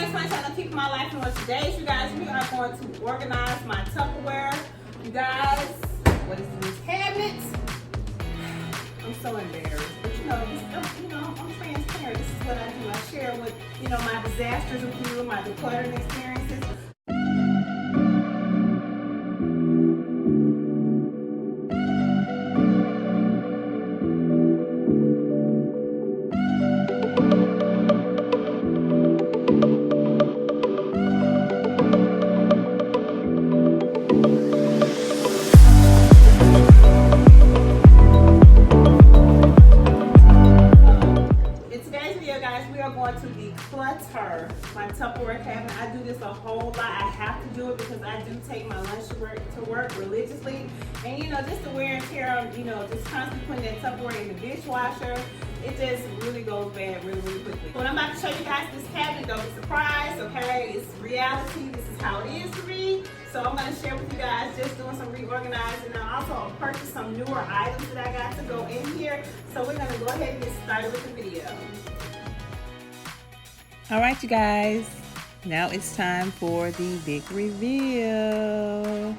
it's my channel, Keep My Life on. Today, you guys, we are going to organize my Tupperware. You guys, what is these cabinets? I'm so embarrassed, but I'm transparent. This is what I do. I share with my disasters with you, my decluttering experiences. To declutter my Tupperware cabinet. I do this a whole lot. I have to do it because I do take my lunch to work religiously, and just the wear and tear of just constantly putting that Tupperware in the dishwasher, it just really goes bad really quickly. When I'm about to show you guys this cabinet, don't be surprised, okay? It's reality. This is how it is for me. So I'm going to share with you guys just doing some reorganizing. I also purchased some newer items that I got to go in here. So we're going to go ahead and get started with the video. All right, you guys, now it's time for the big reveal.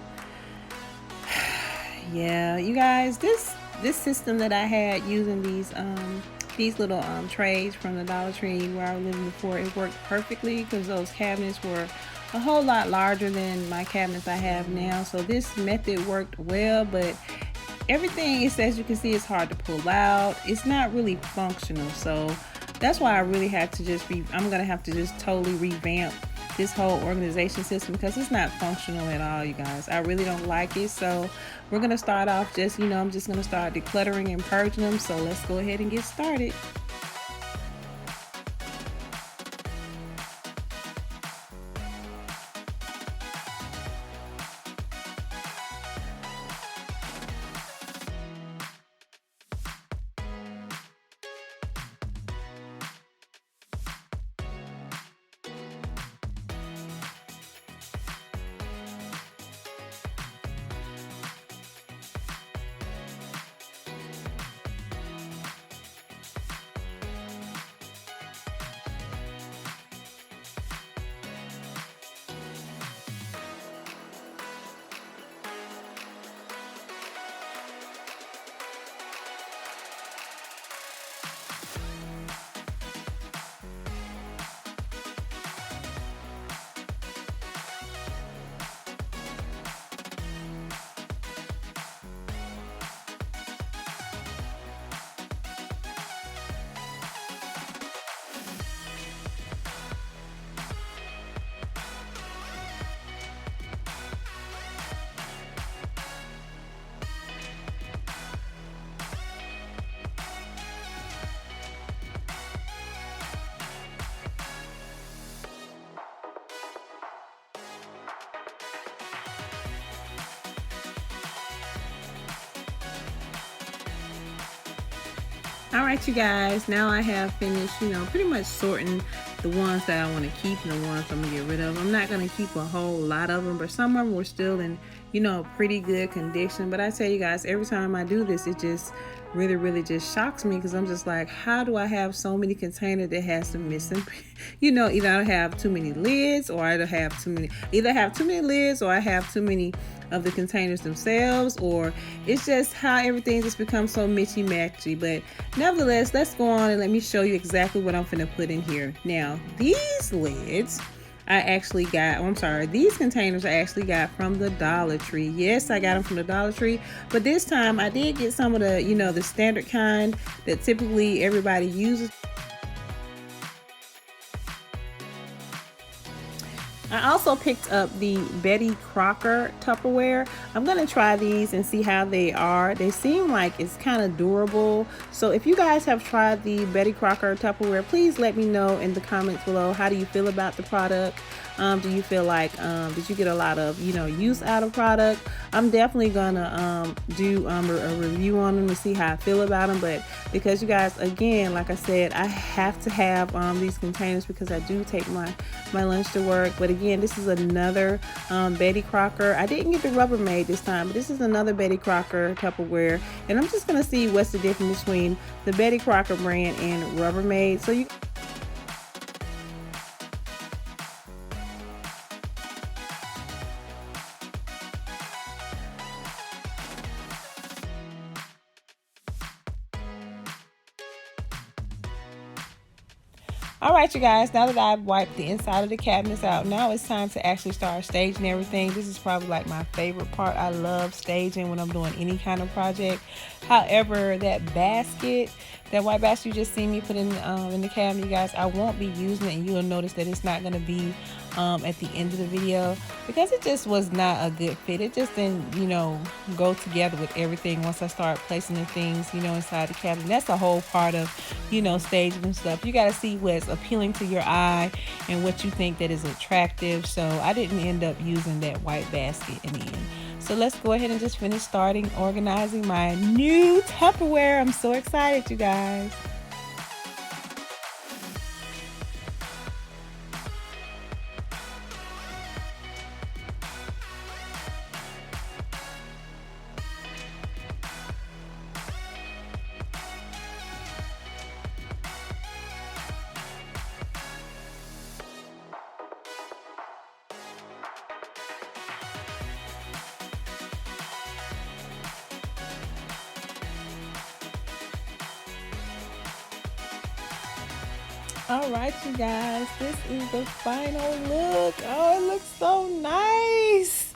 Yeah, you guys, this system that I had using these little trays from the Dollar Tree where I was living before, it worked perfectly because those cabinets were a whole lot larger than my cabinets I have now. So this method worked well, but everything, as you can see, is hard to pull out. It's not really functional. So that's why I really had to I'm going to have to just totally revamp this whole organization system because it's not functional at all, you guys. I really don't like it. So we're going to start off I'm just going to start decluttering and purging them. So let's go ahead and get started. All right, you guys, now I have finished, pretty much sorting the ones that I want to keep and the ones I'm going to get rid of. I'm not going to keep a whole lot of them, but some of them were still in, pretty good condition. But I tell you guys, every time I do this, it just really just shocks me because I'm just like, how do I have so many containers that has some missing, either I have too many lids or I have too many lids or I have too many of the containers themselves, or it's just how everything just becomes so matchy. But nevertheless, let's go on and let me show you exactly what I'm gonna put in here. Now, these lids these containers I actually got from the Dollar Tree. Yes, I got them from the Dollar Tree, but this time I did get some of the, the standard kind that typically everybody uses. I also picked up the Crocker Tupperware. I'm going to try these and see how they are. They seem like it's kind of durable. So if you guys have tried the Crocker Tupperware, please let me know in the comments below. How do you feel about the product? Do you feel like, did you get a lot of, use out of product? I'm definitely gonna do a review on them to see how I feel about them. But because you guys, again, like I said, I have to have these containers because I do take my lunch to work. But again, this is another Crocker. I didn't get the Rubbermaid this time, but this is another Crocker Tupperware. And I'm just gonna see what's the difference between the Crocker brand and Rubbermaid. So you All right, you guys, now that I've wiped the inside of the cabinets out, now it's time to actually start staging everything. This is probably like my favorite part. I love staging when I'm doing any kind of project. However, that basket, that white basket you just seen me put in the cabinet, you guys, I won't be using it, and you'll notice that it's not going to be at the end of the video because it just was not a good fit. It just didn't, go together with everything once I start placing the things, inside the cabinet. That's the whole part of, staging and stuff. You got to see what's appealing to your eye and what you think that is attractive. So I didn't end up using that white basket in the end. So let's go ahead and just finish starting organizing my new Tupperware. I'm so excited, you guys. All right, you guys, this is the final look. Oh, it looks so nice.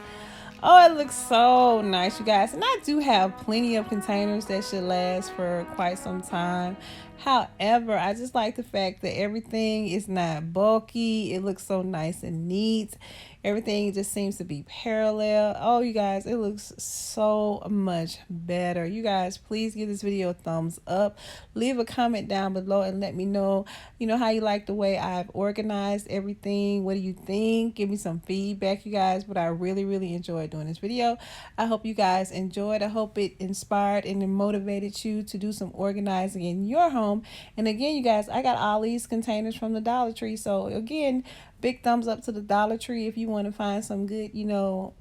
Oh, it looks so nice, you guys. And I do have plenty of containers that should last for quite some time. However, I just like the fact that everything is not bulky. It looks so nice and neat. Everything just seems to be parallel. Oh, you guys, it looks so much better. You guys, please give this video a thumbs up. Leave a comment down below and let me know, how you like the way I've organized everything. What do you think? Give me some feedback, you guys. But I really, really enjoyed doing this video. I hope you guys enjoyed. I hope it inspired and motivated you to do some organizing in your home. And again, you guys, I got all these containers from the Dollar Tree. So again, big thumbs up to the Dollar Tree. If you want to find some good,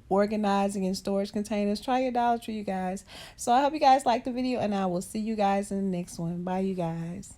organizing and storage containers, try your Dollar Tree, you guys. So I hope you guys liked the video, and I will see you guys in the next one. Bye, you guys.